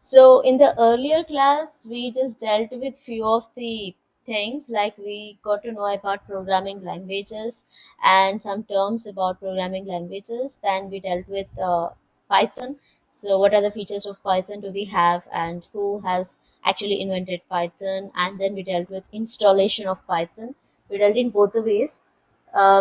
So in the earlier class, we just dealt with few of the things, like we got to know about programming languages and some terms about programming languages. Then we dealt with Python. So what are the features of Python do we have, and who has actually invented Python? And then we dealt with installation of Python. We dealt in both the ways.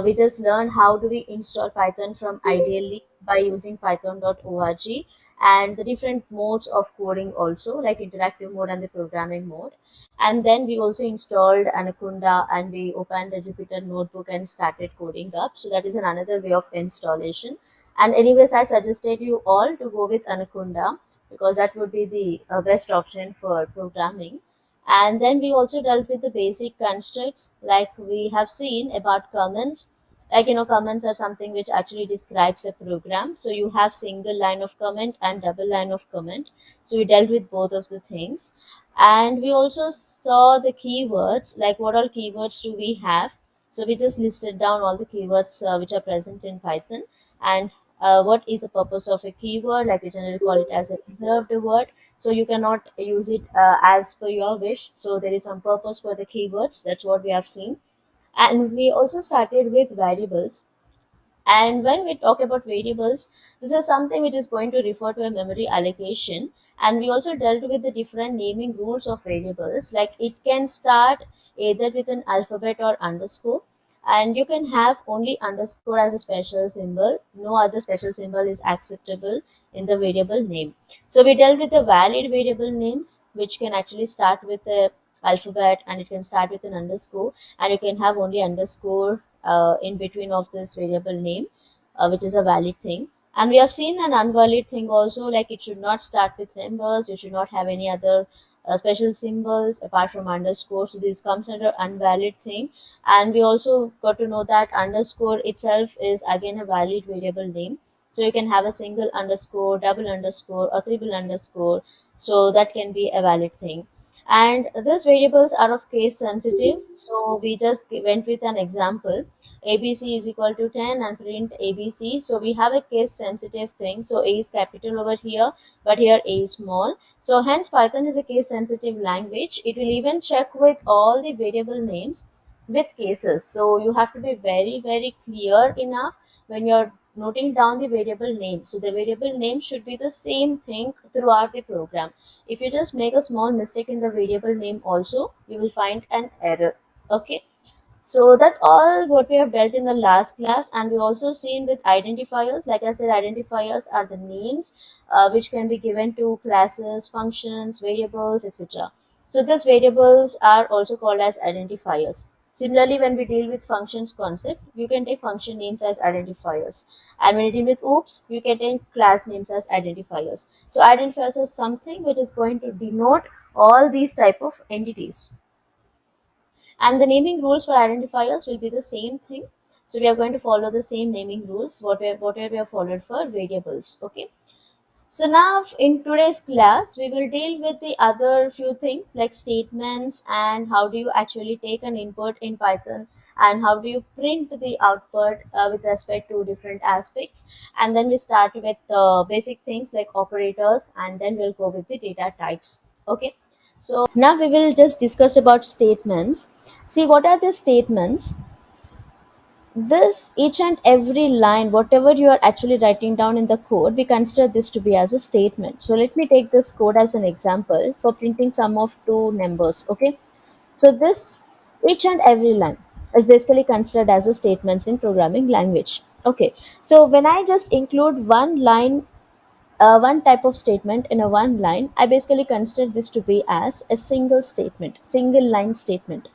We just learned how do we install Python from ideally by using python.org, and the different modes of coding also, like interactive mode and the programming mode. And then we also installed Anaconda and we opened the Jupyter notebook and started coding up. So that is another way of installation. And anyways, I suggested you all to go with Anaconda because that would be the best option for programming. And then we also dealt with the basic constructs, like we have seen about comments. Like, comments are something which actually describes a program. So you have single line of comment and double line of comment. So we dealt with both of the things. And we also saw the keywords, like what all keywords do we have. So we just listed down all the keywords which are present in Python, and what is the purpose of a keyword. Like we generally call it as a reserved word, so you cannot use it as per your wish. So there is some purpose for the keywords. That's what we have seen. And we also started with variables. And when we talk about variables, this is something which is going to refer to a memory allocation. And we also dealt with the different naming rules of variables. Like it can start either with an alphabet or underscore. And you can have only underscore as a special symbol. No other special symbol is acceptable in the variable name. So we dealt with the valid variable names, which can actually start with a alphabet and it can start with an underscore, and you can have only underscore in between of this variable name, which is a valid thing. And we have seen an invalid thing also, like it should not start with numbers, you should not have any other special symbols apart from underscore. So this comes under invalid thing. And we also got to know that underscore itself is again a valid variable name. So you can have a single underscore, double underscore, or triple underscore. So that can be a valid thing. And these variables are of case sensitive, so we just went with an example. ABC is equal to 10 and print ABC. So we have a case sensitive thing. So A is capital over here, but here A is small. So hence Python is a case sensitive language. It will even check with all the variable names with cases. So you have to be very clear enough when you're noting down the variable name. So the variable name should be the same thing throughout the program. If you just make a small mistake in the variable name also, you will find an error. Okay. So that all what we have dealt in the last class. And we also seen with identifiers. Like I said, identifiers are the names which can be given to classes, functions, variables, etc. So these variables are also called as identifiers. Similarly, when we deal with functions concept, you can take function names as identifiers. And when you deal with OOPS, you can take class names as identifiers. So identifiers is something which is going to denote all these type of entities. And the naming rules for identifiers will be the same thing. So we are going to follow the same naming rules whatever we have followed for variables. Okay. So now in today's class, we will deal with the other few things like statements and how do you actually take an input in Python and how do you print the output with respect to different aspects. And then we start with basic things like operators, and then we'll go with the data types. Okay. So now we will just discuss about statements. See, what are the statements? This each and every line, whatever you are actually writing down in the code, we consider this to be as a statement. So let me take this code as an example for printing sum of two numbers. Okay. So this each and every line is basically considered as a statements in programming language. Okay. So when I just include one line, one type of statement in a one line, I basically consider this to be as a single statement, single line statement.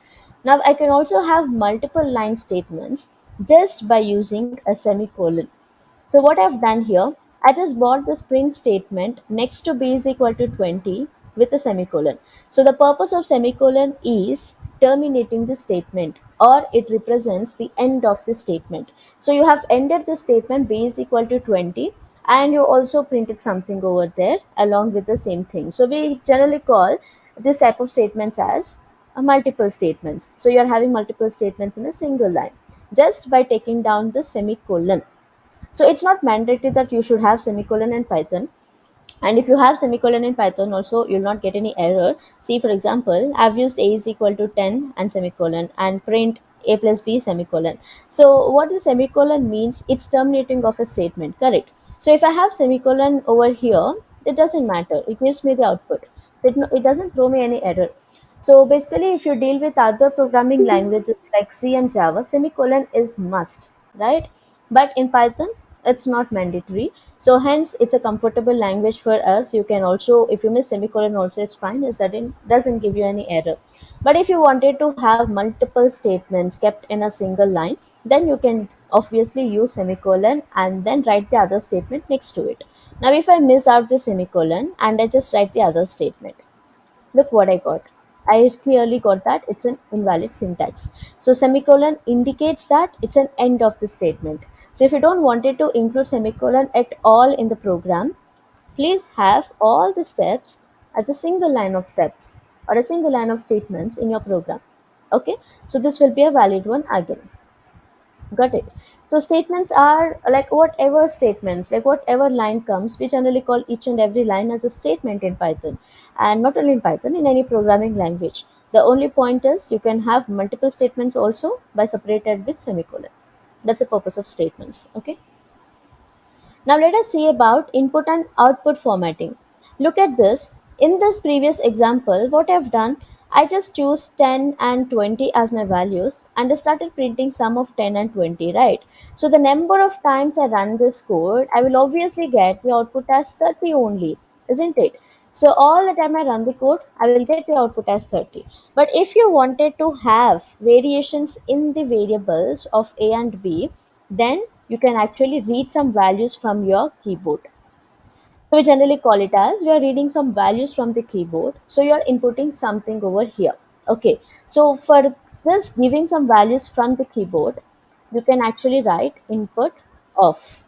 Now I can also have multiple line statements just by using a semicolon. So what I've done here, I just brought this print statement next to b is equal to 20 with a semicolon. So the purpose of semicolon is terminating the statement, or it represents the end of the statement. So you have ended the statement b is equal to 20, and you also printed something over there along with the same thing. So we generally call this type of statements as multiple statements. So you are having multiple statements in a single line just by taking down the semicolon. So it's not mandatory that you should have semicolon in Python. And if you have semicolon in Python also, you'll not get any error. See, for example, I've used a is equal to 10 and semicolon and print a plus b semicolon. So what the semicolon means, it's terminating of a statement, correct? So if I have semicolon over here, it doesn't matter, it gives me the output. So it doesn't throw me any error. So basically, if you deal with other programming languages like C and Java, semicolon is must, right? But in Python, it's not mandatory. So hence, it's a comfortable language for us. You can also, if you miss semicolon also, it's fine. It doesn't give you any error. But if you wanted to have multiple statements kept in a single line, then you can obviously use semicolon and then write the other statement next to it. Now, if I miss out the semicolon and I just write the other statement, look what I got. I clearly got that it's an invalid syntax. So semicolon indicates that it's an end of the statement. So if you don't want it to include semicolon at all in the program, please have all the steps as a single line of steps or a single line of statements in your program. Okay, so this will be a valid one again. Got it. So statements are like whatever statements, like whatever line comes, we generally call each and every line as a statement in Python. And not only in Python, in any programming language. The only point is you can have multiple statements also by separated with semicolon. That's the purpose of statements. Okay. Now let us see about input and output formatting. Look at this. In this previous example, what I've done, I just choose 10 and 20 as my values and I started printing sum of 10 and 20, right? So the number of times I run this code, I will obviously get the output as 30 only, isn't it? So all the time I run the code, I will get the output as 30. But if you wanted to have variations in the variables of A and B, then you can actually read some values from your keyboard. So we generally call it as we are reading some values from the keyboard. So you are inputting something over here. Okay. So for this giving some values from the keyboard, you can actually write input of.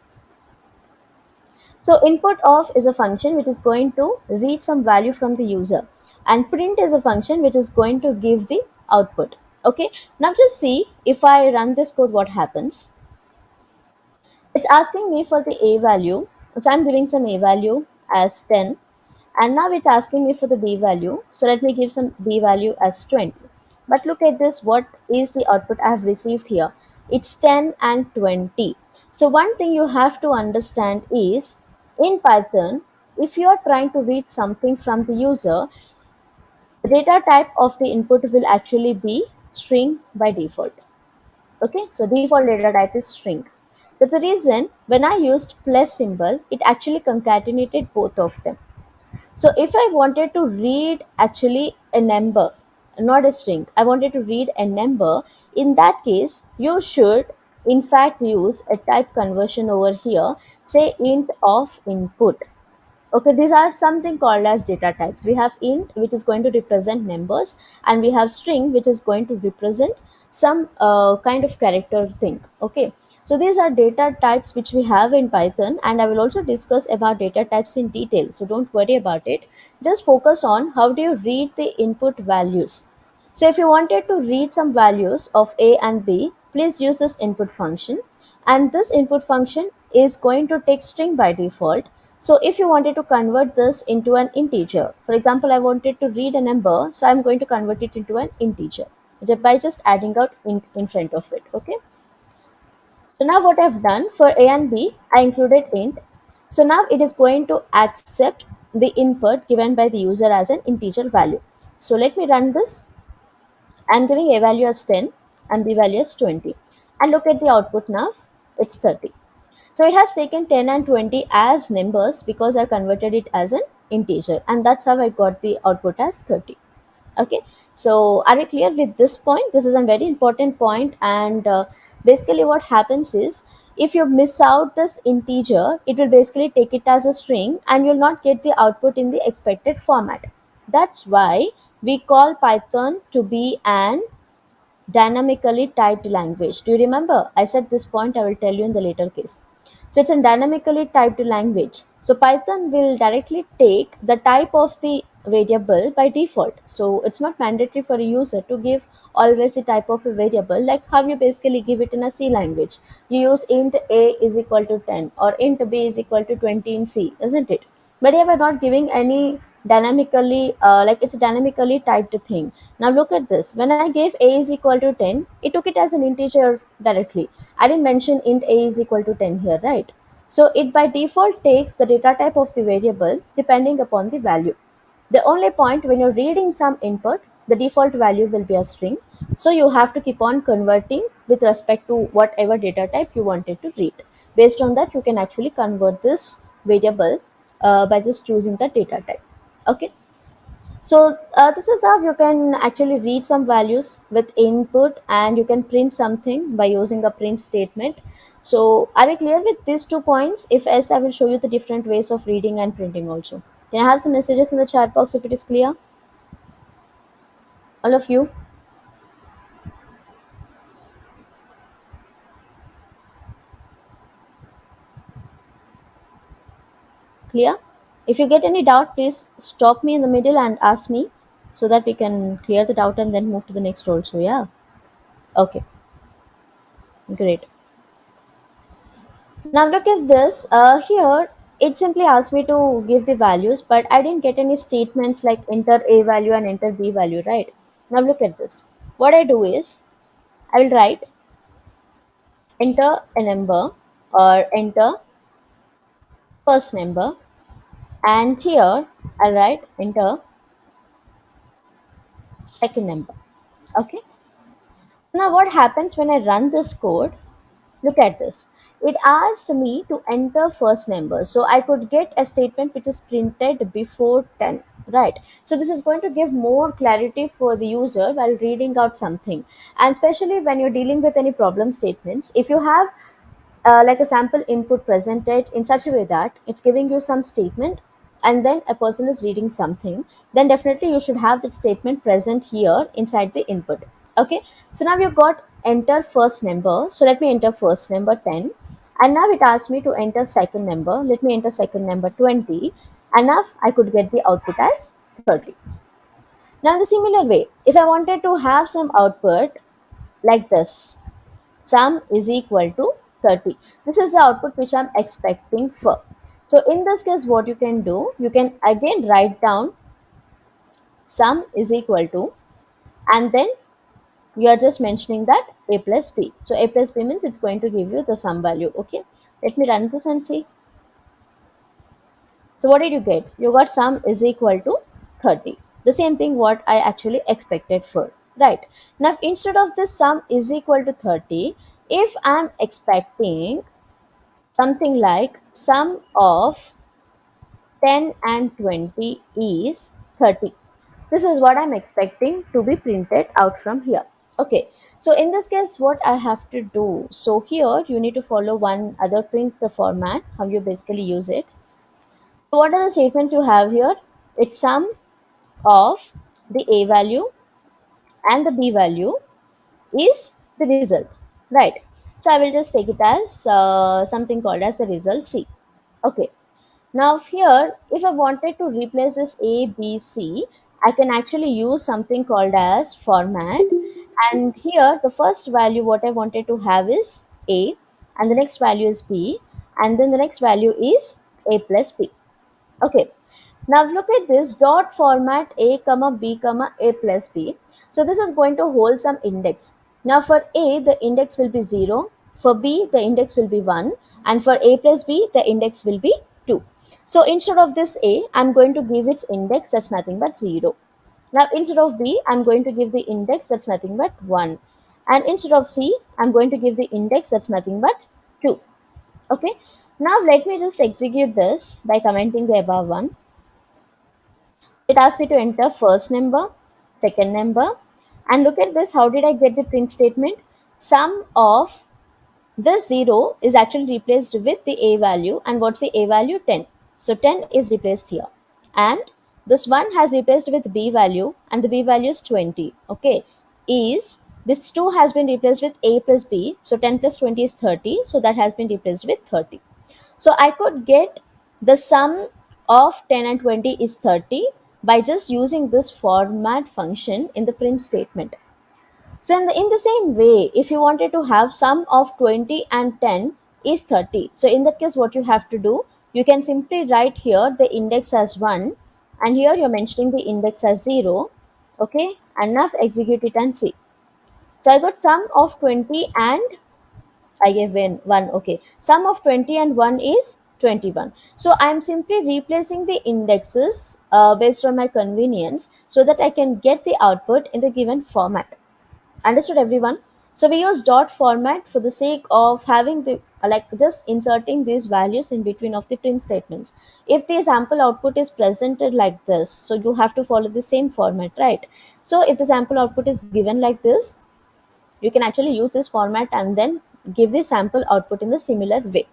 So input of is a function which is going to read some value from the user, and print is a function which is going to give the output. Okay. Now just see if I run this code, what happens. It's asking me for the a value. So I'm giving some a value as 10. And now it's asking me for the b value. So let me give some b value as 20. But look at this. What is the output I have received here? It's 10 and 20. So one thing you have to understand is in Python, if you are trying to read something from the user, the data type of the input will actually be string by default. Okay, so default data type is string. That's the reason when I used plus symbol, it actually concatenated both of them. So if I wanted to read actually a number, not a string, I wanted to read a number, in that case, you should in fact use a type conversion over here, say int of input. Okay, these are something called as data types. We have int, which is going to represent numbers, and we have string, which is going to represent some kind of character thing. Okay, so these are data types which we have in Python, and I will also discuss about data types in detail. So don't worry about it. Just focus on how do you read the input values. So if you wanted to read some values of A and B, please use this input function. And this input function is going to take string by default. So if you wanted to convert this into an integer, for example, I wanted to read a number, so I'm going to convert it into an integer by just adding out int in front of it. Okay. So now what I've done for A and B, I included int. So now it is going to accept the input given by the user as an integer value. So let me run this. I'm giving A value as 10 and B value as 20. And look at the output now, it's 30. So it has taken 10 and 20 as numbers because I converted it as an integer, and that's how I got the output as 30. Okay, so are we clear with this point? This is a very important point, and basically what happens is if you miss out this integer, it will basically take it as a string and you'll not get the output in the expected format. That's why we call Python to be an dynamically typed language. Do you remember? I said this point, I will tell you in the later case. So it's a dynamically typed language. So Python will directly take the type of the variable by default. So it's not mandatory for a user to give always the type of a variable like how you basically give it in a C language. You use int a is equal to 10 or int b is equal to 20 in C, isn't it? but here we're not giving any dynamically, like it's a dynamically typed thing. Now look at this. When I gave a is equal to 10, it took it as an integer directly. I didn't mention int a is equal to 10 here, right? So it by default takes the data type of the variable depending upon the value. The only point when you're reading some input, the default value will be a string. So you have to keep on converting with respect to whatever data type you wanted to read. Based on that, you can actually convert this variable by just choosing the data type. Okay. So this is how you can actually read some values with input, and you can print something by using a print statement. So are we clear with these 2 points? If yes, I will show you the different ways of reading and printing also. Can I have some messages in the chat box if it is clear? All of you, clear? If you get any doubt, please stop me in the middle and ask me so that we can clear the doubt and then move to the next also. Yeah. Okay. Great. Now look at this. Here, it simply asked me to give the values, but I didn't get any statements like enter A value and enter B value, right? Now look at this. What I do is, I will write enter a number or enter first number, and here I'll write enter second number. Okay. Now what happens when I run this code? Look at this. It asked me to enter first number. So I could get a statement which is printed before 10, right? So this is going to give more clarity for the user while reading out something. And especially when you're dealing with any problem statements, if you have like a sample input presented in such a way that it's giving you some statement and then a person is reading something, then definitely you should have that statement present here inside the input. Okay, so now you've got enter first number. So let me enter first number 10, and now it asks me to enter second number. Let me enter second number 20, and now I could get the output as 30. Now in the similar way, if I wanted to have some output like this, sum is equal to 30. This is the output which I'm expecting for. So in this case, what you can do, you can again write down sum is equal to, and then you are just mentioning that a plus b. So a plus b means it's going to give you the sum value. Okay, let me run this and see. So what did you get? You got sum is equal to 30. The same thing what I actually expected for. Right. Now instead of this sum is equal to 30, if I'm expecting something like sum of 10 and 20 is 30. This is what I'm expecting to be printed out from here. Okay, so in this case, what I have to do, so here you need to follow one other print the format, how you basically use it. So what are the statements you have here? It's sum of the A value and the B value is the result, right? So I will just take it as something called as the result C. Okay, now here, if I wanted to replace this A, B, C, I can actually use something called as format. And here, the first value what I wanted to have is A, and the next value is B, and then the next value is A plus B. Okay, now look at this dot format A comma B comma A plus B. So this is going to hold some index. Now for A, the index will be 0. For B, the index will be 1. And for A plus B, the index will be 2. So instead of this A, I'm going to give its index that's nothing but 0. Now instead of B, I'm going to give the index that's nothing but 1. And instead of C, I'm going to give the index that's nothing but 2. Okay. Now let me just execute this by commenting the above one. It asked me to enter first number, second number, and look at this. How did I get the print statement? Sum of this 0 is actually replaced with the A value, and what's the A value? 10. So 10 is replaced here, and this 1 has replaced with B value, and the B value is 20. Okay, is this 2 has been replaced with A plus B, so 10 plus 20 is 30, so that has been replaced with 30. So I could get the sum of 10 and 20 is 30 by just using this format function in the print statement. So in the same way, if you wanted to have sum of 20 and 10 is 30. So in that case, what you have to do, You can simply write here the index as 1, and here you're mentioning the index as 0. Okay, and now execute it and see. So I got sum of 20 and I gave 1. Okay, sum of 20 and 1 is 21. So I'm simply replacing the indexes based on my convenience so that I can get the output in the given format. Understood, everyone? So we use dot format for the sake of having the like just inserting these values in between of the print statements. If the sample output is presented like this, so you have to follow the same format, right? So if the sample output is given like this, you can actually use this format and then give the sample output in the similar way.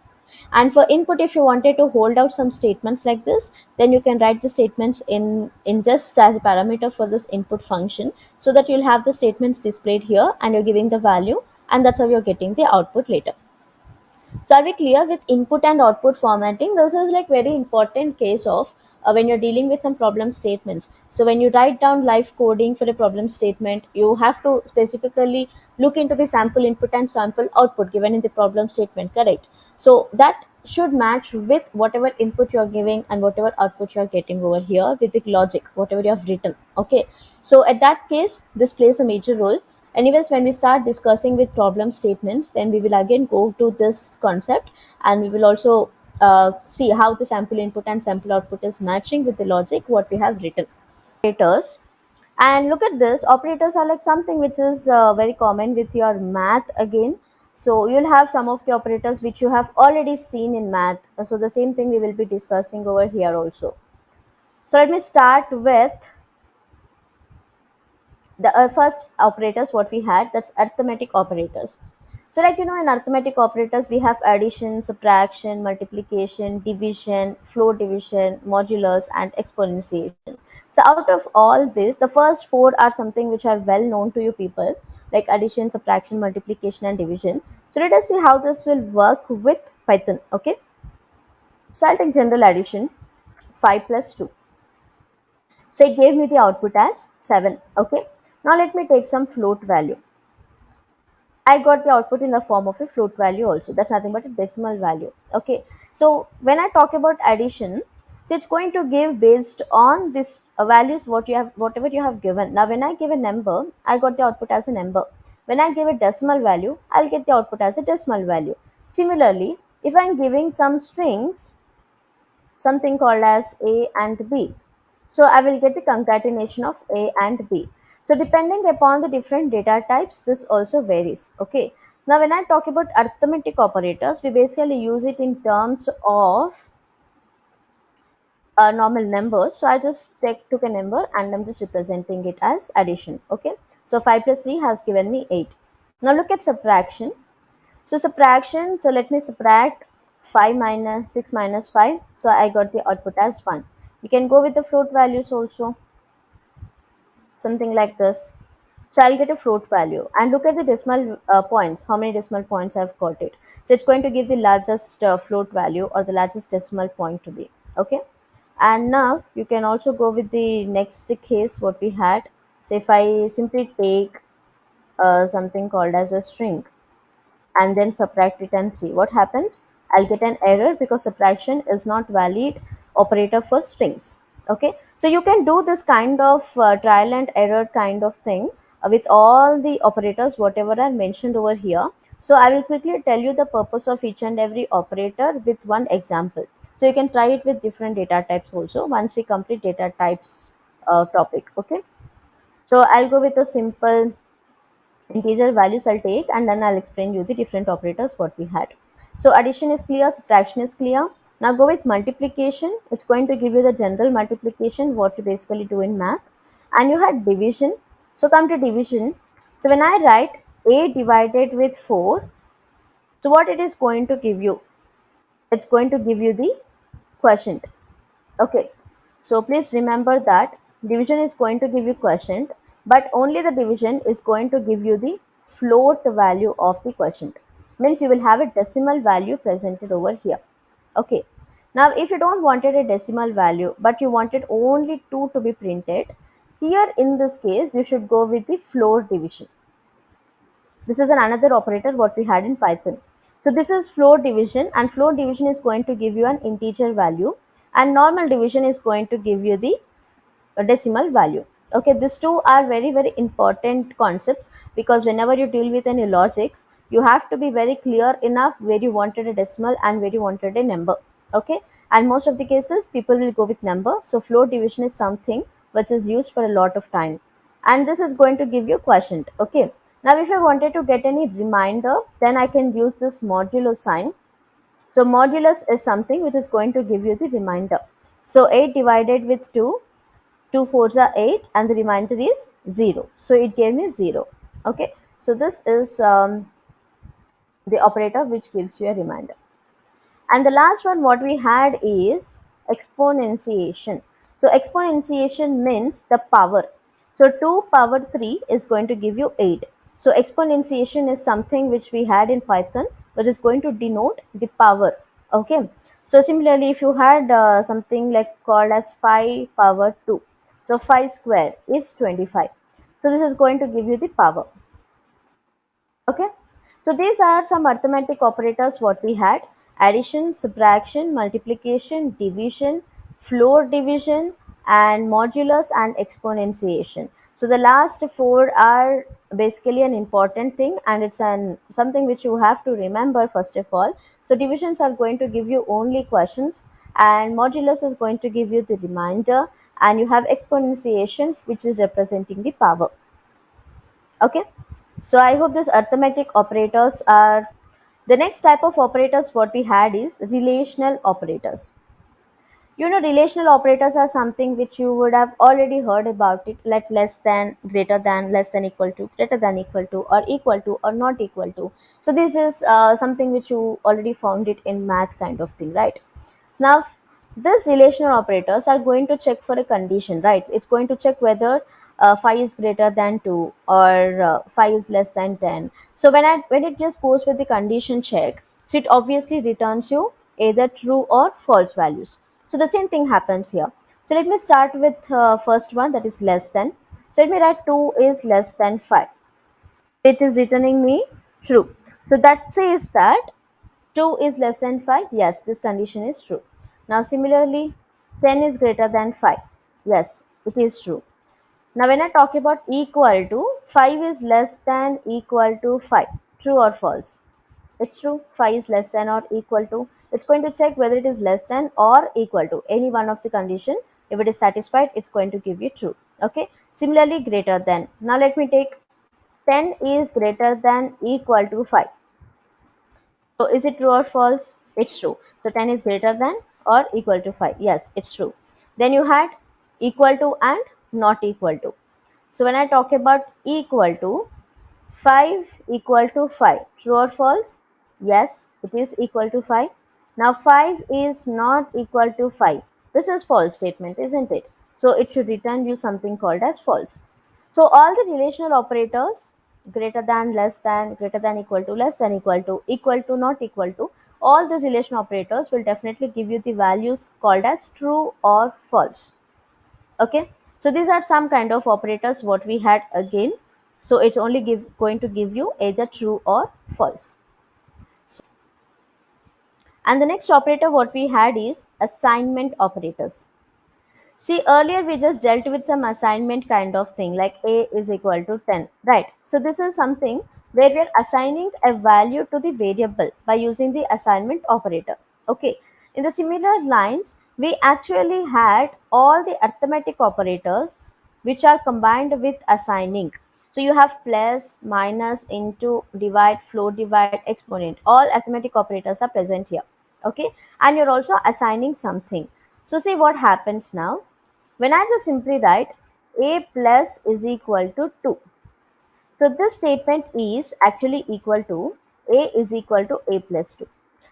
And for input, if you wanted to hold out some statements like this, then you can write the statements in just as a parameter for this input function, so that you'll have the statements displayed here and you're giving the value, and that's how you're getting the output later. So are we clear with input and output formatting? This is like very important case of when you're dealing with some problem statements. So when you write down live coding for a problem statement, you have to specifically look into the sample input and sample output given in the problem statement, correct? So that should match with whatever input you're giving and whatever output you're getting over here with the logic, whatever you have written. Okay. So at that case, this plays a major role. Anyways, when we start discussing with problem statements, then we will again go to this concept, and we will also see how the sample input and sample output is matching with the logic what we have written. Operators. And look at this, operators are like something which is very common with your math again. So you'll have some of the operators which you have already seen in math. So the same thing we will be discussing over here also. So let me start with the first operators what we had, that's arithmetic operators. So like in arithmetic operators we have addition, subtraction, multiplication, division, floor division, modulus, and exponentiation. So out of all this, the first four are something which are well known to you people, like addition, subtraction, multiplication, and division. So let us see how this will work with Python. Okay, so I'll take general addition, 5 plus 2. So it gave me the output as 7. Okay, now let me take some float value. I got the output in the form of a float value also. That's nothing but a decimal value. Okay. So when I talk about addition, so it's going to give based on this values what you have, whatever you have given. Now when I give a number, I got the output as a number. When I give a decimal value, I'll get the output as a decimal value. Similarly, if I'm giving some strings, something called as A and B. So I will get the concatenation of A and B. So depending upon the different data types, this also varies. Okay. Now when I talk about arithmetic operators, we basically use it in terms of normal numbers. So I just took a number and I'm just representing it as addition. Okay. So 5 plus 3 has given me 8. Now look at subtraction. So subtraction, so let me subtract 5 minus 6 minus 5. So I got the output as 1. You can go with the float values also, something like this. So I'll get a float value and look at the decimal points, how many decimal points I've got it. So it's going to give the largest float value or the largest decimal point to be. Okay. And now you can also go with the next case what we had. So if I simply take something called as a string, and then subtract it and see what happens. I'll get an error because subtraction is not valid operator for strings. Okay, so you can do this kind of trial and error kind of thing with all the operators whatever are mentioned over here. So I will quickly tell you the purpose of each and every operator with one example. So you can try it with different data types also once we complete data types topic. Okay, so I'll go with a simple integer values I'll take, and then I'll explain you the different operators what we had. So addition is clear, subtraction is clear. Now go with multiplication. It's going to give you the general multiplication what you basically do in math. And you had division. So come to division. So when I write a divided with 4, so what it is going to give you? It's going to give you the quotient. Okay, so please remember that division is going to give you quotient, but only the division is going to give you the float value of the quotient. Means you will have a decimal value presented over here. Okay, now if you don't wanted a decimal value, but you wanted only 2 to be printed, here in this case you should go with the floor division. This is another operator what we had in Python. So this is floor division, and floor division is going to give you an integer value, and normal division is going to give you the decimal value. Okay, these two are very very important concepts, because whenever you deal with any logics, you have to be very clear enough where you wanted a decimal and where you wanted a number. Okay, and most of the cases people will go with number, so floor division is something which is used for a lot of time, and this is going to give you quotient. Okay, now if I wanted to get any reminder, then I can use this modulo sign. So modulus is something which is going to give you the remainder. So 8 divided with 2, 2 fours are 8, and the remainder is 0. So it gave me 0. Okay, so this is the operator which gives you a remainder. And the last one what we had is exponentiation. So exponentiation means the power. So 2 power 3 is going to give you 8. So exponentiation is something which we had in Python, which is going to denote the power. Okay. So similarly, if you had something like called as 5 power 2. So 5 square is 25. So this is going to give you the power. Okay, so these are some arithmetic operators what we had: addition, subtraction, multiplication, division, floor division, and modulus and exponentiation. So the last four are basically an important thing, and it's an something which you have to remember first of all. So divisions are going to give you only questions, and modulus is going to give you the remainder, and you have exponentiation which is representing the power. Okay, so I hope these arithmetic operators are. The next type of operators what we had is relational operators. You know, relational operators are something which you would have already heard about it, like less than, greater than, less than equal to, greater than equal to, or not equal to. So this is something which you already found it in math kind of thing, right? Now, these relational operators are going to check for a condition, right? It's going to check whether 5 is greater than 2, or 5 is less than 10. So when it just goes with the condition check, so it obviously returns you either true or false values. So the same thing happens here. So let me start with first one, that is less than. So let me write 2 is less than 5. It is returning me true. So that says that 2 is less than 5. Yes, this condition is true. Now similarly, 10 is greater than 5. Yes, it is true. Now when I talk about equal to, 5 is less than equal to 5. True or false? It's true. 5 is less than or equal to. It's going to check whether it is less than or equal to any one of the condition. If it is satisfied, it's going to give you true. Okay. Similarly, greater than. Now let me take 10 is greater than equal to 5. So is it true or false? It's true. So 10 is greater than or equal to 5. Yes, it's true. Then you had equal to and not equal to. So when I talk about equal to, 5 equal to 5. True or false? Yes, it is equal to 5. Now 5 is not equal to 5. This is false statement, isn't it? So it should return you something called as false. So all the relational operators, greater than, greater than, equal to, not equal to, all these relational operators will definitely give you the values called as true or false. Okay, so these are some kind of operators what we had again. So it's only going to give you either true or false. And the next operator what we had is assignment operators. See, earlier we just dealt with some assignment kind of thing, like a is equal to 10, right? So this is something where we are assigning a value to the variable by using the assignment operator. Okay. In the similar lines, we actually had all the arithmetic operators which are combined with assigning. So you have plus, minus, into, divide, float, divide, exponent. All arithmetic operators are present here. Okay. And you're also assigning something. So see what happens now. When I just simply write a plus is equal to 2. So this statement is actually equal to a is equal to a plus 2.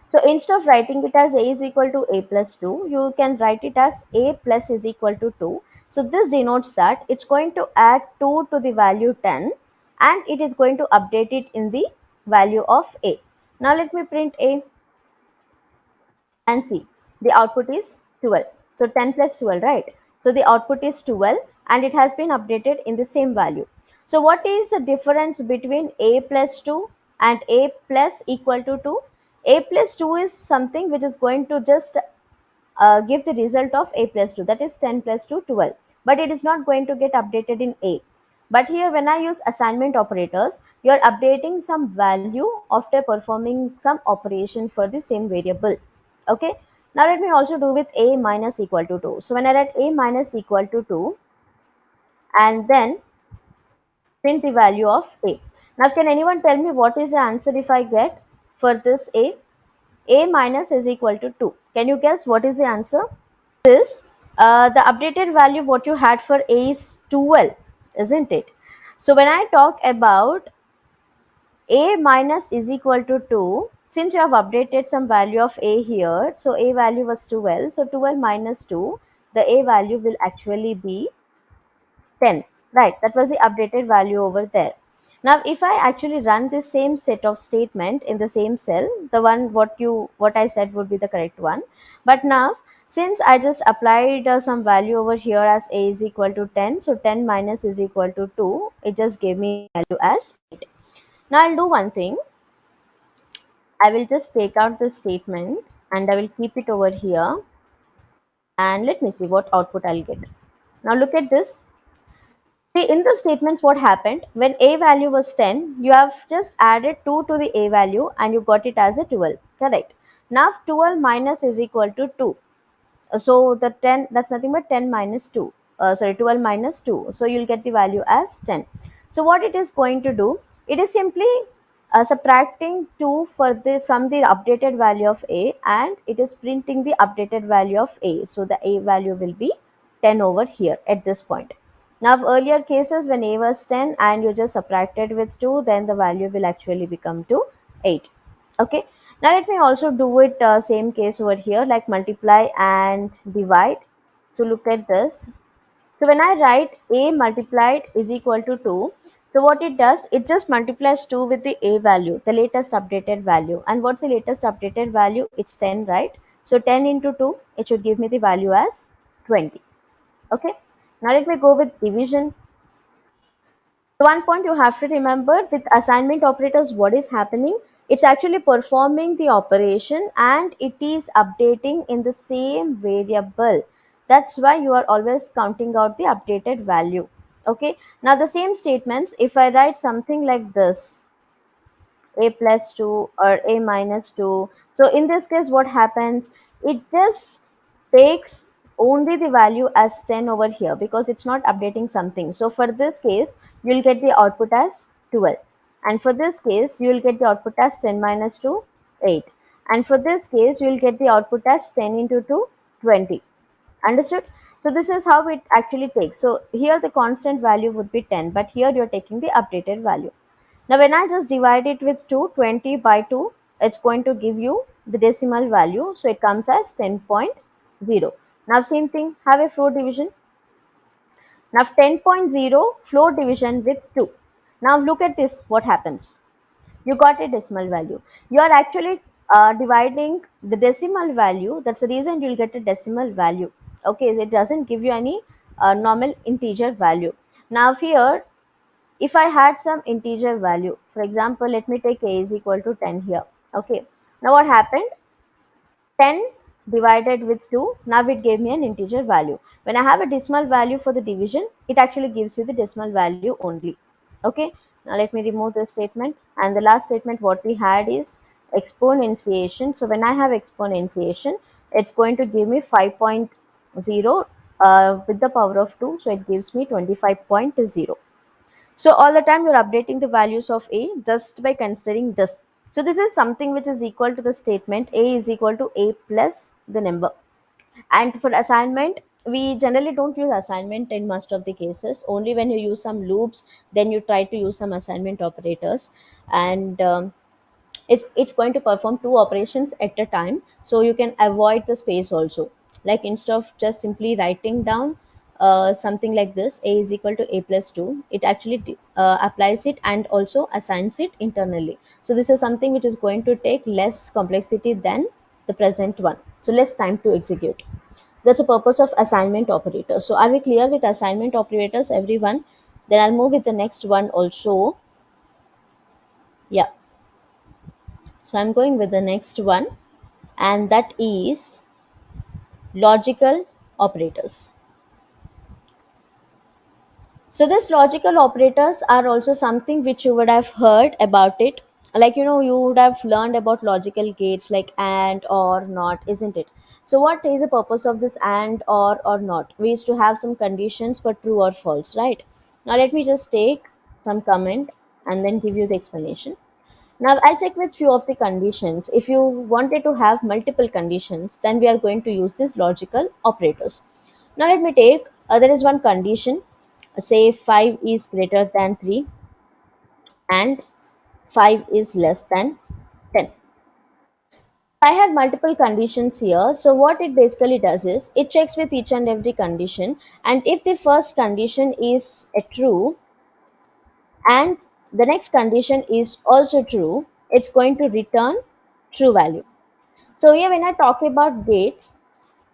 So instead of writing it as a is equal to a plus 2, you can write it as a plus is equal to 2. So this denotes that it's going to add 2 to the value 10, and it is going to update it in the value of a. Now let me print a and see, the output is 12. So 10 plus 12, right? So the output is 12, and it has been updated in the same value. So what is the difference between a plus 2 and a plus equal to 2? A plus 2 is something which is going to just give the result of a plus 2, that is 10 plus 2 12, but it is not going to get updated in a. But here when I use assignment operators, you are updating some value after performing some operation for the same variable. Okay, now let me also do with a minus equal to 2. So when I write a minus equal to 2 and then print the value of a. Now can anyone tell me what is the answer if I get for this a? A minus is equal to 2. Can you guess what is the answer? This, the updated value what you had for a is 12, isn't it? So when I talk about a minus is equal to 2, since you have updated some value of a here, so a value was 12, so 12 minus 2, the a value will actually be 10, right? That was the updated value over there. Now if I actually run the same set of statement in the same cell, the one what I said would be the correct one. But now since I just applied some value over here as a is equal to 10, so 10 minus is equal to 2, it just gave me value as 8. Now I'll do one thing. I will just take out the statement and I will keep it over here, and let me see what output I'll get. Now look at this. See, in the statement, what happened when a value was 10, you have just added 2 to the a value and you got it as a 12. Correct. Now 12 minus is equal to 2. So the 10, that's nothing but 10 minus 2. Sorry, 12 minus 2. So you'll get the value as 10. So what it is going to do, it is simply subtracting 2 for the from the updated value of a, and it is printing the updated value of a. So the a value will be 10 over here at this point. Now earlier cases when a was 10 and you just subtracted with 2, then the value will actually become to 8. Okay, now let me also do it same case over here, like multiply and divide. So look at this. So when I write a multiplied is equal to 2, so what it does, it just multiplies 2 with the a value, the latest updated value. And what's the latest updated value? It's 10, right? So 10 into 2, it should give me the value as 20. Okay, now let me go with division. So one point you have to remember with assignment operators, what is happening? It's actually performing the operation and it is updating in the same variable. That's why you are always counting out the updated value. Okay. Now the same statements, if I write something like this, a plus 2 or a minus 2. So in this case, what happens? It just takes only the value as 10 over here because it's not updating something. So for this case, you'll get the output as 12. And for this case, you'll get the output as 10 minus 2, 8. And for this case, you'll get the output as 10 into 2, 20. Understood? So this is how it actually takes. So here the constant value would be 10, but here you're taking the updated value. Now when I just divide it with 2, 20 by 2, it's going to give you the decimal value. So it comes as 10.0. Now same thing, have a floor division. Now 10.0 floor division with 2. Now look at this, what happens? You got a decimal value. You are actually dividing the decimal value. That's the reason you'll get a decimal value. Okay, so it doesn't give you any normal integer value. Now here, if I had some integer value, for example, let me take a is equal to 10 here. Okay, now what happened? 10 divided with 2, now it gave me an integer value. When I have a decimal value for the division, it actually gives you the decimal value only. Okay, now let me remove this statement, and the last statement what we had is exponentiation. So when I have exponentiation, it's going to give me 5.0 with the power of 2, so it gives me 25.0. So all the time you're updating the values of a just by considering this. So this is something which is equal to the statement a is equal to a plus the number. And for assignment, we generally don't use assignment in most of the cases. Only when you use some loops, then you try to use some assignment operators. And it's going to perform two operations at a time, so you can avoid the space also. Like instead of just simply writing down something like this, a is equal to a plus 2, it actually applies it and also assigns it internally. So this is something which is going to take less complexity than the present one, so less time to execute. That's the purpose of assignment operators. So are we clear with assignment operators, everyone? Then I'll move with the next one also. Yeah. So I'm going with the next one, and that is logical operators. So these logical operators are also something which you would have heard about it. Like, you would have learned about logical gates like and, or, not, isn't it? So what is the purpose of this and, or not? We used to have some conditions for true or false, right? Now let me just take some comment and then give you the explanation. Now I'll check with few of the conditions. If you wanted to have multiple conditions, then we are going to use these logical operators. Now let me take, there is one condition, say 5 is greater than 3 and 5 is less than 10. I had multiple conditions here. So what it basically does is it checks with each and every condition, and if the first condition is a true and the next condition is also true, it's going to return true value. So here when I talk about gates,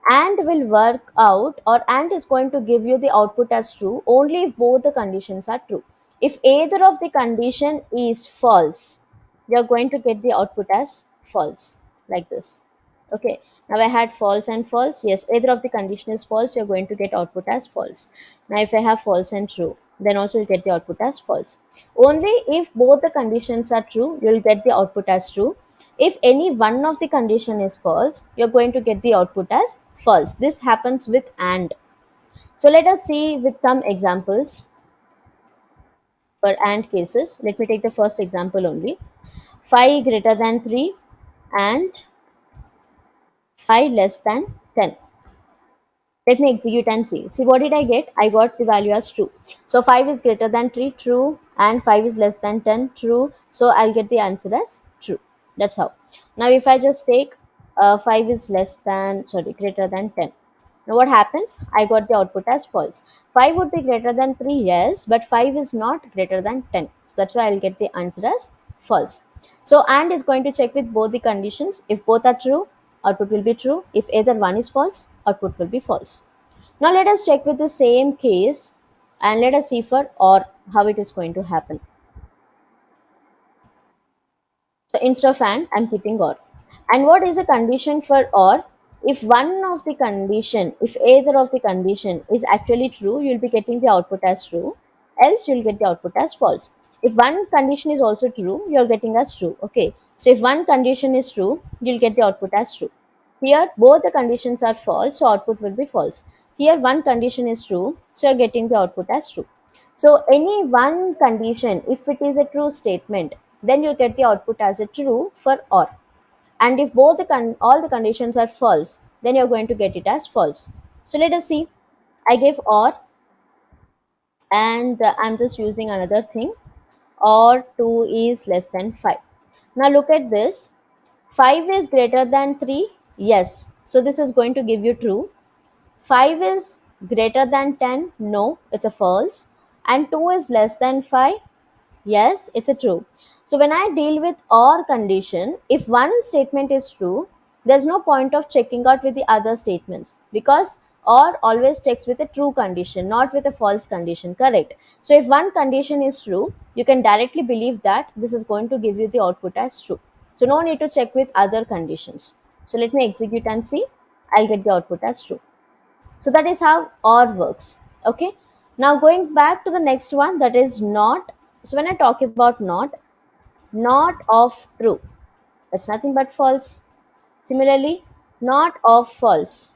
and will work out, or and is going to give you the output as true only if both the conditions are true. If either of the condition is false, you're going to get the output as false, like this. Okay, now I had false and false. Yes, either of the condition is false, you're going to get output as false. Now if I have false and true, then also you get the output as false. Only if both the conditions are true, you'll get the output as true. If any one of the condition is false, you're going to get the output as false. This happens with and. So let us see with some examples for and cases. Let me take the first example only. 5 greater than 3 and 5 less than 10. Let me execute and see. See, what did I get? I got the value as true. So 5 is greater than 3, true, and 5 is less than 10, true. So I'll get the answer as true. That's how. Now if I just take 5 is less than, sorry, greater than 10. Now what happens? I got the output as false. 5 would be greater than 3, yes, but 5 is not greater than 10. So that's why I'll get the answer as false. So and is going to check with both the conditions. If both are true, output will be true. If either one is false, output will be false. Now let us check with the same case and let us see for or how it is going to happen. So instead of and, I'm keeping or. And what is the condition for or? If one of the condition, if either of the condition is actually true, you'll be getting the output as true. Else you'll get the output as false. If one condition is also true, you're getting as true. Okay. So if one condition is true, you'll get the output as true. Here both the conditions are false, so output will be false. Here one condition is true, so you're getting the output as true. So any one condition, if it is a true statement, then you get the output as a true for or. And if both all the conditions are false, then you're going to get it as false. So let us see. I gave or, and I'm just using another thing. Or 2 is less than 5. Now look at this. 5 is greater than 3. Yes. So this is going to give you true. 5 is greater than 10. No, it's a false. And 2 is less than 5. Yes, it's a true. So when I deal with or condition, if one statement is true, there's no point of checking out with the other statements, because or always checks with a true condition, not with a false condition, correct? So if one condition is true, you can directly believe that this is going to give you the output as true. So no need to check with other conditions. So let me execute and see. I'll get the output as true. So that is how or works. Okay. Now going back to the next one, that is not. So when I talk about not of true, that's nothing but false. Similarly, not of false,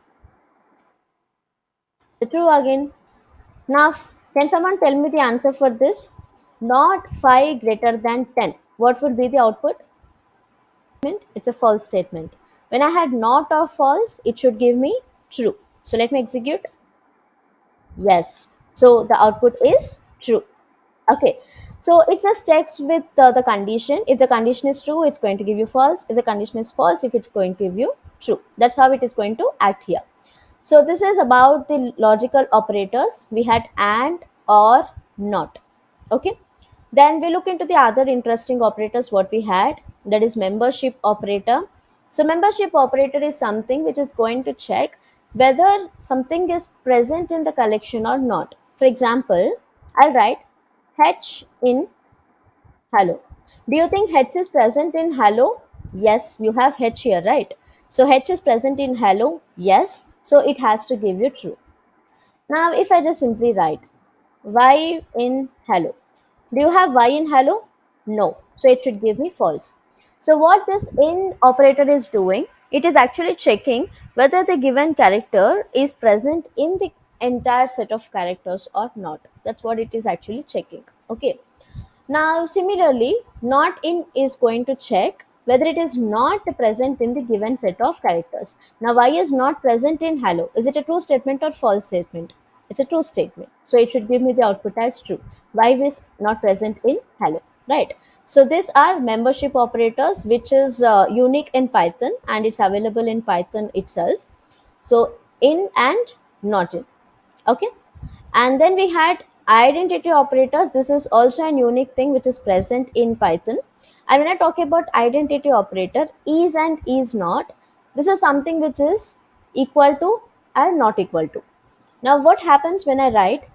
the true again. Now can someone tell me the answer for this? Not 5 greater than 10. What would be the output? It's a false statement. When I had not of false, it should give me true. So let me execute. Yes. So the output is true. Okay. So it just checks with the condition. If the condition is true, it's going to give you false. If the condition is false, if it's going to give you true. That's how it is going to act here. So this is about the logical operators. We had and, or, not. Okay. Then we look into the other interesting operators what we had. That is membership operator. So membership operator is something which is going to check whether something is present in the collection or not. For example, I'll write H in hello. Do you think H is present in hello? Yes, you have H here, right? So H is present in hello, yes, so it has to give you true. Now if I just simply write Y in hello, do you have Y in hello? No, so it should give me false. So what this in operator is doing, it is actually checking whether the given character is present in the entire set of characters or not. That's what it is actually checking. Okay. Now, similarly, not in is going to check whether it is not present in the given set of characters. Now, Y is not present in hello. Is it a true statement or false statement? It's a true statement. So, it should give me the output as true. Y is not present in hello, right? So, these are membership operators, which is unique in Python and it's available in Python itself. So, in and not in. Okay. And then we had identity operators. This is also an unique thing which is present in Python. And when I talk about identity operator, is and is not, this is something which is equal to and not equal to. Now what happens when I write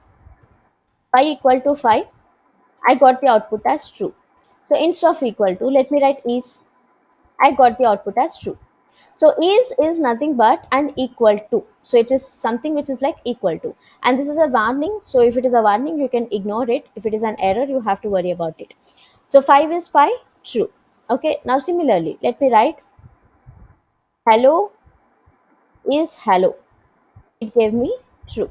pi equal to 5? I got the output as true. So instead of equal to, let me write is. I got the output as true. So is nothing but an equal to. So it is something which is like equal to. And this is a warning. So if it is a warning, you can ignore it. If it is an error, you have to worry about it. So 5 is pi, true. Okay, now similarly, let me write hello is hello. It gave me true.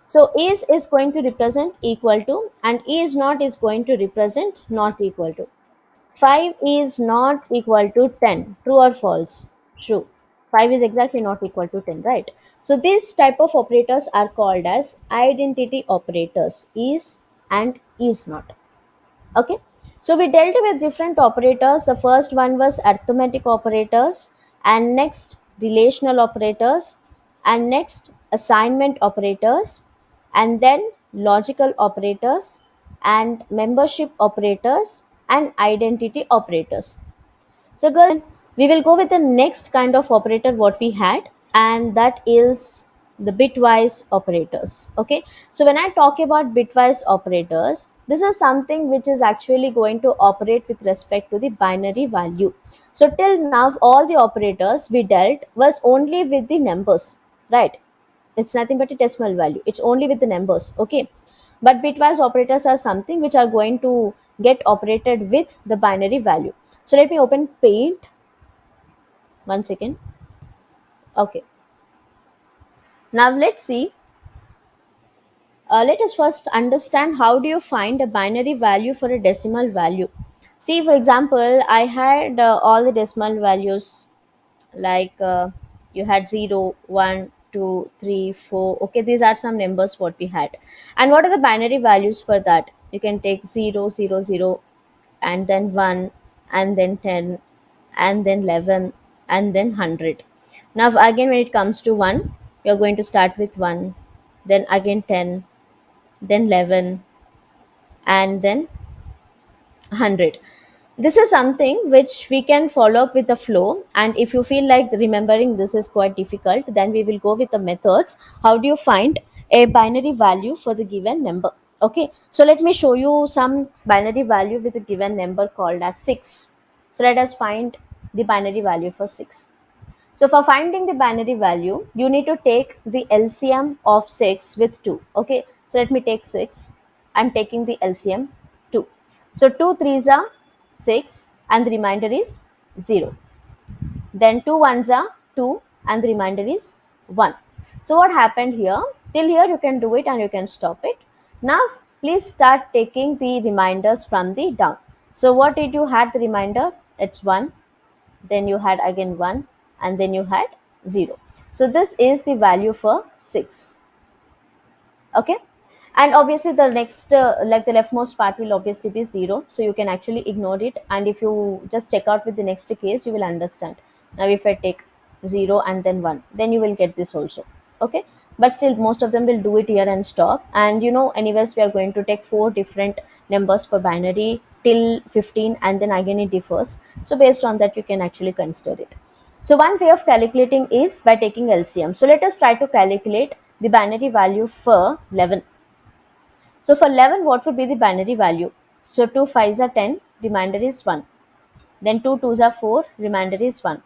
So is going to represent equal to and is not is going to represent not equal to. 5 is not equal to 10. True or false? True. 5 is exactly not equal to 10, right? So these type of operators are called as identity operators, is and is not. Okay. So we dealt with different operators. The first one was arithmetic operators, and next relational operators, and next assignment operators, and then logical operators, and membership operators, and identity operators. So girls, we will go with the next kind of operator what we had, and that is the bitwise operators. Okay, so when I talk about bitwise operators, this is something which is actually going to operate with respect to the binary value. So till now all the operators we dealt was only with the numbers, right? It's nothing but a decimal value. It's only with the numbers. Okay, but bitwise operators are something which are going to get operated with the binary value. So let me open paint. One second. Okay, now let's see. Let us first understand how do you find a binary value for a decimal value. See, for example, I had all the decimal values like you had 0, 1, 2, 3, 4. Okay, these are some numbers what we had. And what are the binary values for that? You can take 0, 0, 0, and then 1, and then 10, and then 11, and then 100. Now again when it comes to 1, you're going to start with 1, then again 10, then 11, and then 100. This is something which we can follow up with the flow, and if you feel like remembering this is quite difficult, then we will go with the methods. How do you find a binary value for the given number? Okay, so let me show you some binary value with a given number called as 6. So let us find the binary value for 6. So for finding the binary value, you need to take the LCM of 6 with 2. Okay, so let me take 6. I'm taking the LCM 2. So 2 threes are 6 and the remainder is 0. Then 2 ones are 2 and the remainder is 1. So what happened here? Till here you can do it and you can stop it. Now please start taking the reminders from the down. So what did you had the reminder? It's 1, then you had again 1, and then you had 0. So this is the value for 6. Okay, and obviously the next like the leftmost part will obviously be 0, so you can actually ignore it, and if you just check out with the next case you will understand. Now if I take 0 and then 1, then you will get this also. Okay, but still most of them will do it here and stop, and anyways we are going to take 4 different numbers for binary till 15, and then again it differs. So based on that you can actually consider it. So one way of calculating is by taking LCM. So let us try to calculate the binary value for 11. So for 11, what would be the binary value? So 2 5s are 10, remainder is 1. Then 2 twos are 4, remainder is 1.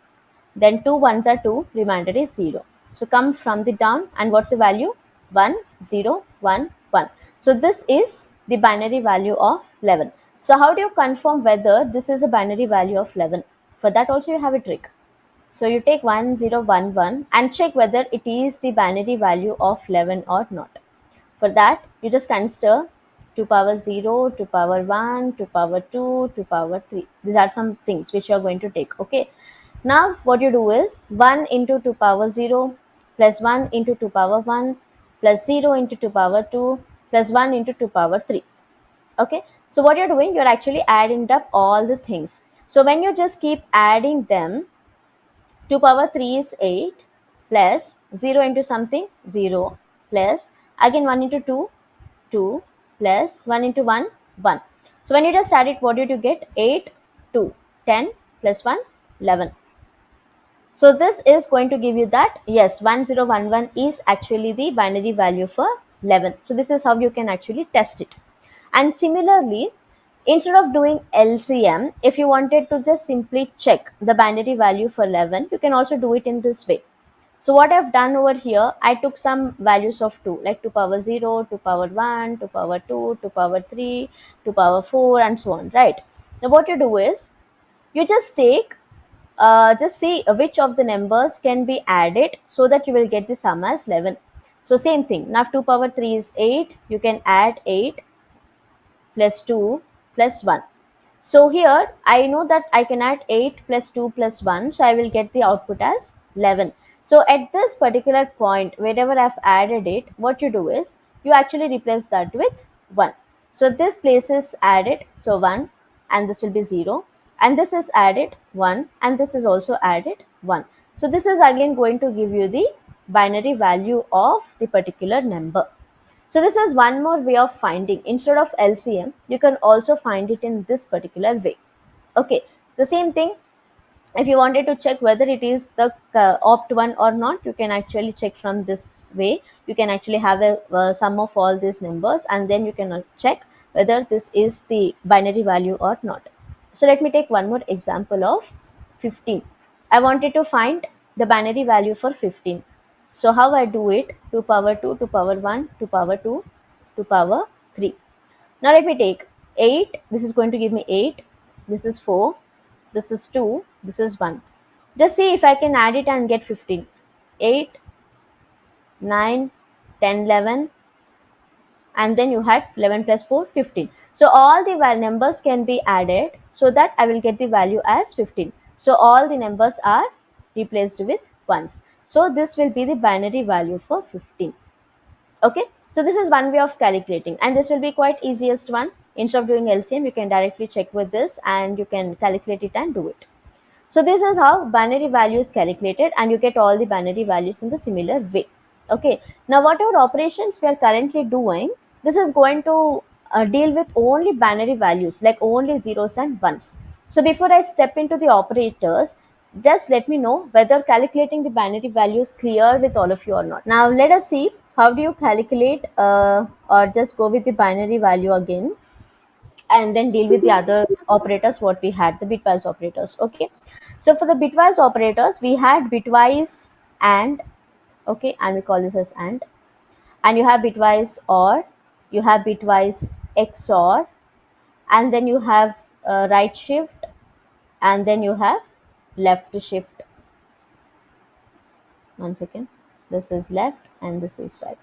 Then 2 ones are 2, remainder is 0. So come from the down, and what's the value? 1, 0, 1, 1. So this is the binary value of 11. So how do you confirm whether this is a binary value of 11? For that also you have a trick. So you take 1, 0, 1, 1 and check whether it is the binary value of 11 or not. For that, you just consider 2 power 0, 2 power 1, 2 power 2, 2 power 3. These are some things which you are going to take. Okay. Now what you do is 1 into 2 power 0 plus 1 into 2 power 1 plus 0 into 2 power 2 plus 1 into 2 power 3. Okay. So what you're doing, you're actually adding up all the things. So when you just keep adding them, 2 power 3 is 8 plus 0 into something 0 plus again 1 into 2 2 plus 1 into 1 1. So when you just add it, what did you get? 8 2 10 plus 1 11. So this is going to give you that yes, 1011 is actually the binary value for 11. So this is how you can actually test it. And similarly, instead of doing LCM, if you wanted to just simply check the binary value for 11, you can also do it in this way. So what I've done over here, I took some values of 2, like 2 power 0, 2 power 1, 2 power 2, 2 power 3, 2 power 4, and so on, right? Now what you do is, you just take, just see which of the numbers can be added so that you will get the sum as 11. So same thing, now 2 power 3 is 8, you can add 8 plus 2 plus 1. So here I know that I can add 8 plus 2 plus 1, so I will get the output as 11. So at this particular point, wherever I've added it, what you do is you actually replace that with 1. So this place is added, so 1, and this will be 0, and this is added 1, and this is also added 1. So this is again going to give you the binary value of the particular number. So this is one more way of finding. Instead of LCM, you can also find it in this particular way. Okay, the same thing, if you wanted to check whether it is the opt one or not, you can actually check from this way. You can actually have a sum of all these numbers, and then you can check whether this is the binary value or not. So let me take one more example of 15. I wanted to find the binary value for 15. So how I do it? 2 power 2, 2 power 1, 2 power 2, 2 power 3. Now let me take 8. This is going to give me 8. This is 4. This is 2. This is 1. Just see if I can add it and get 15. 8, 9, 10, 11, and then you had 11 plus 4, 15. So all the numbers can be added so that I will get the value as 15. So all the numbers are replaced with ones. So this will be the binary value for 15. Okay, so this is one way of calculating, and this will be quite easiest one. Instead of doing LCM, you can directly check with this and you can calculate it and do it. So this is how binary value is calculated, and you get all the binary values in the similar way. Okay, now whatever operations we are currently doing, this is going to deal with only binary values, like only zeros and ones. So before I step into the operators, just let me know whether calculating the binary value is clear with all of you or not. Now let us see how do you calculate or just go with the binary value again, and then deal with the other operators what we had, the bitwise operators. Okay, so for the bitwise operators, we had bitwise and, okay, and we call this as and you have bitwise or, you have bitwise XOR, and then you have right shift, and then you have left shift. One second, this is left and this is right.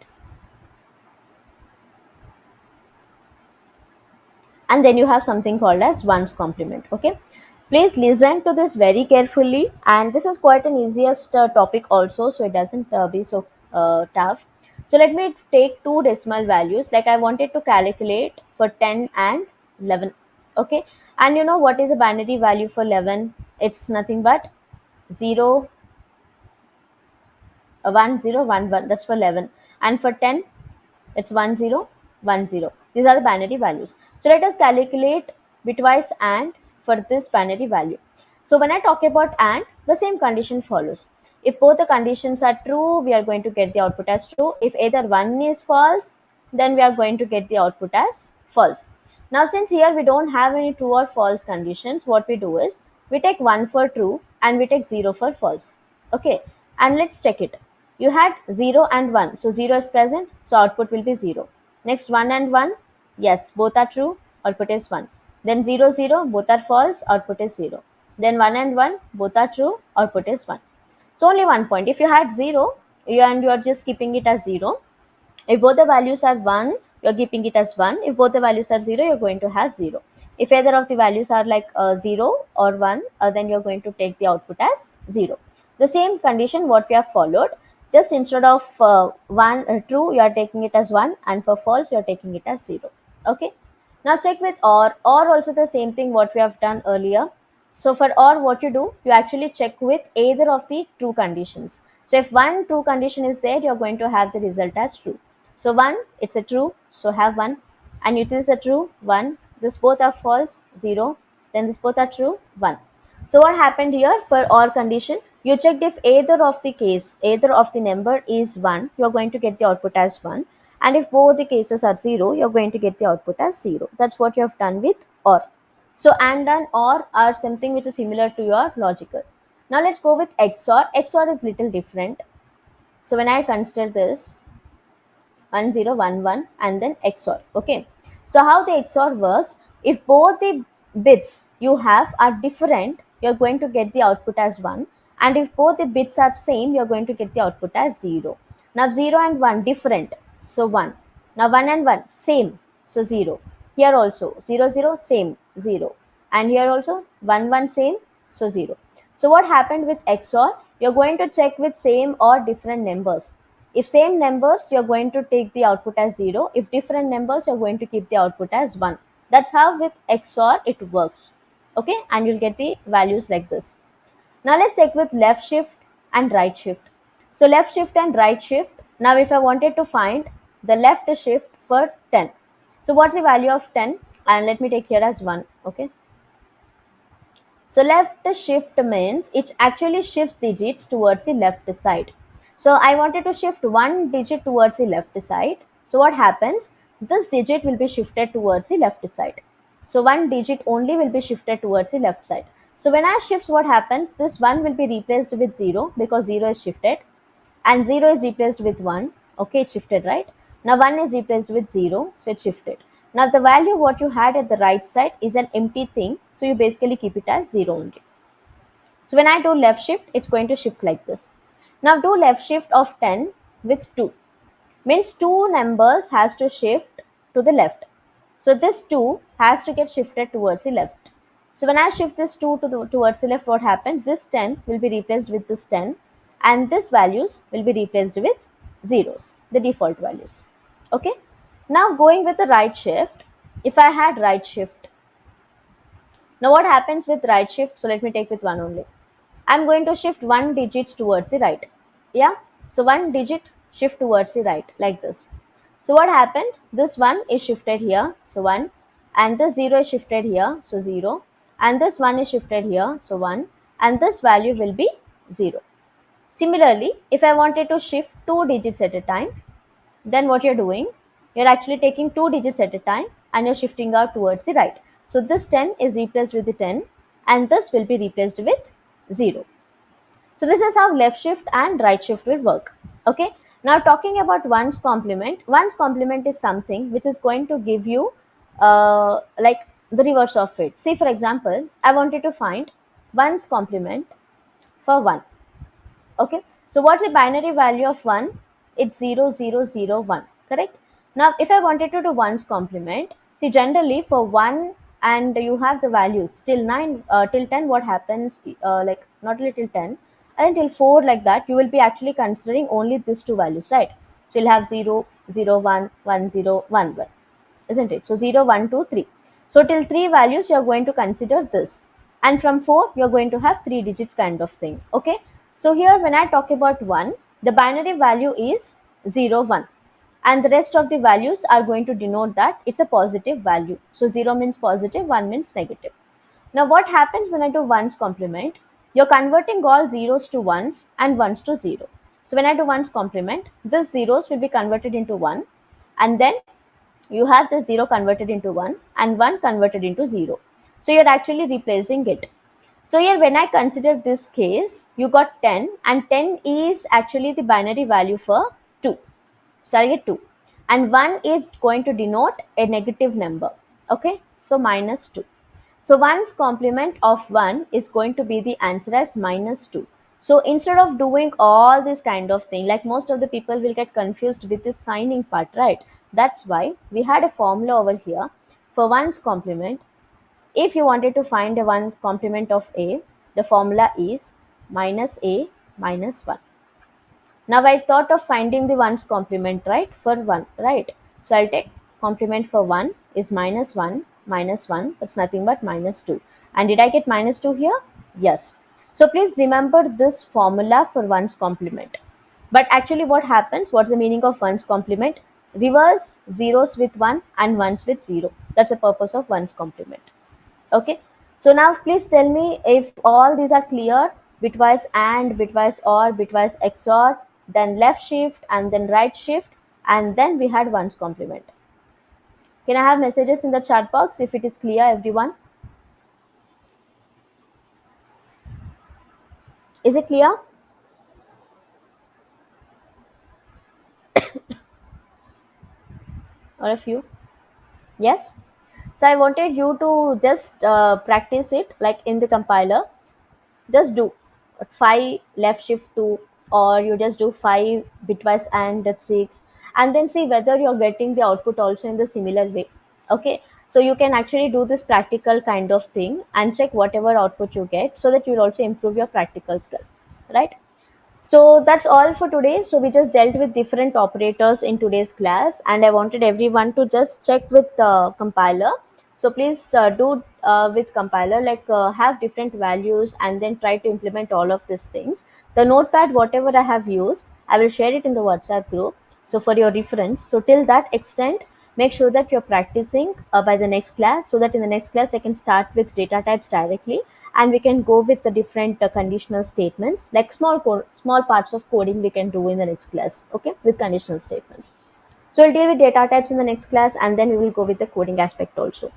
And then you have something called as ones complement. Okay, please listen to this very carefully, and this is quite an easiest topic also, so it doesn't be so tough. So let me take two decimal values, like I wanted to calculate for 10 and 11. Okay, and you know what is a binary value for 11? It's nothing but 0 1 0 1 1. That's for 11. And for 10, it's 1 0 1 0. These are the binary values. So let us calculate bitwise AND for this binary value. So when I talk about AND, the same condition follows. If both the conditions are true, we are going to get the output as true. If either one is false, then we are going to get the output as false. Now since here we don't have any true or false conditions, what we do is we take 1 for true and we take 0 for false. Okay, and let's check it. You had 0 and 1, so 0 is present, so output will be 0. Next 1 and 1, yes, both are true, output is 1. Then 0, 0, both are false, output is 0. Then 1 and 1, both are true, output is 1. So only one point. If you had 0 and you are just keeping it as 0, if both the values are 1, you're keeping it as 1. If both the values are 0, you're going to have 0. If either of the values are like 0 or 1, then you're going to take the output as 0. The same condition what we have followed, just instead of 1 true, you are taking it as 1, and for false, you are taking it as 0. Okay. Now check with or also the same thing what we have done earlier. So for or, what you do, you actually check with either of the true conditions. So if one true condition is there, you're going to have the result as true. So 1, it's a true, so have 1, and it is a true, 1. This both are false, 0. Then this both are true, 1. So what happened here for or condition? You checked if either of the case, either of the number is 1, you are going to get the output as 1. And if both the cases are 0, you are going to get the output as 0. That's what you have done with or. So and or are something which is similar to your logical. Now let's go with XOR. XOR is little different. So when I consider this, 1011 and then XOR. Okay. So how the XOR works, if both the bits you have are different, you're going to get the output as 1. And if both the bits are same, you're going to get the output as 0. Now 0 and 1 different, so 1. Now 1 and 1 same, so 0. Here also 0 0 same, 0. And here also 1 1 same, so 0. So what happened with XOR? You're going to check with same or different numbers. If same numbers, you're going to take the output as 0. If different numbers, you're going to keep the output as 1. That's how with XOR it works. Okay, and you'll get the values like this. Now let's check with left shift and right shift. So left shift and right shift. Now if I wanted to find the left shift for 10. So what's the value of 10? And let me take here as 1. Okay. So left shift means it actually shifts digits towards the left side. So I wanted to shift one digit towards the left side. So what happens? This digit will be shifted towards the left side. So one digit only will be shifted towards the left side. So when I shift, what happens? This 1 will be replaced with 0 because 0 is shifted, and 0 is replaced with 1. Okay, it's shifted, right? Now 1 is replaced with 0, so it's shifted. Now the value what you had at the right side is an empty thing, so you basically keep it as 0 only. So when I do left shift, it's going to shift like this. Now do left shift of 10 with 2. Means two numbers has to shift to the left. So this 2 has to get shifted towards the left. So when I shift this 2 towards the left, what happens? This 10 will be replaced with this 10, and this values will be replaced with zeros, the default values. Okay. Now going with the right shift, if I had right shift, now what happens with right shift? So let me take with 1 only. I'm going to shift 1 digit towards the right. Yeah. So 1 digit shift towards the right like this. So what happened? This 1 is shifted here, so 1, and this 0 is shifted here, so 0, and this 1 is shifted here, so 1, and this value will be 0. Similarly, if I wanted to shift 2 digits at a time, then what you're doing, you're actually taking 2 digits at a time and you're shifting out towards the right. So this 10 is replaced with the 10, and this will be replaced with 0. So this is how left shift and right shift will work. Okay. Now talking about one's complement. One's complement is something which is going to give you like the reverse of it. See, for example, I wanted to find one's complement for 1. Okay. So what's the binary value of 1? It's 0001. Correct. Now if I wanted to do one's complement, see, generally for 1 and you have the values till 9 till 10, what happens, like not till 10 and till 4, like that, you will be actually considering only these two values, right? So you'll have 0 0 1 1 0 1 1, isn't it? So 0 1 2 3. So till 3 values you are going to consider this, and from 4 you are going to have 3 digits kind of thing. Okay. So here when I talk about 1, the binary value is 0 1, and the rest of the values are going to denote that it's a positive value. So 0 means positive, 1 means negative. Now what happens when I do ones complement? You're converting all zeros to ones and ones to 0. So when I do ones complement, this zeros will be converted into 1, and then you have the 0 converted into 1 and 1 converted into 0. So you're actually replacing it. So here when I consider this case, you got 10 and 10 is actually the binary value for 2. So I'll get 2 and 1 is going to denote a negative number. Okay, so minus 2. So 1's complement of 1 is going to be the answer as minus 2. So instead of doing all this kind of thing, like most of the people will get confused with this signing part, right? That's why we had a formula over here for 1's complement. If you wanted to find a 1 complement of A, the formula is minus A minus 1. Now I thought of finding the 1's complement, right, for 1, right? So I'll take complement for 1 is minus 1 minus 1, that's nothing but minus 2. And did I get minus 2 here? Yes. So please remember this formula for 1's complement. But actually what happens, what's the meaning of 1's complement? Reverse zeros with 1 and 1's with 0. That's the purpose of 1's complement. Okay, so now please tell me if all these are clear. Bitwise AND, bitwise OR, bitwise XOR, then left shift and then right shift, and then we had one's complement. Can I have messages in the chat box if it is clear, everyone? Is it clear? All of you? Yes. So I wanted you to just practice it like in the compiler. Just do 5 left shift 2, or you just do 5 bitwise and that's 6, and then see whether you're getting the output also in the similar way. Okay, so you can actually do this practical kind of thing and check whatever output you get, so that you'll also improve your practical skill, right? So that's all for today. So we just dealt with different operators in today's class, and I wanted everyone to just check with compiler. So please do with compiler, like have different values and then try to implement all of these things. The notepad, whatever I have used, I will share it in the WhatsApp group. So for your reference, so till that extent, make sure that you're practicing by the next class, so that in the next class I can start with data types directly, and we can go with the different conditional statements, like small parts of coding we can do in the next class, okay, with conditional statements. So we'll deal with data types in the next class, and then we will go with the coding aspect also.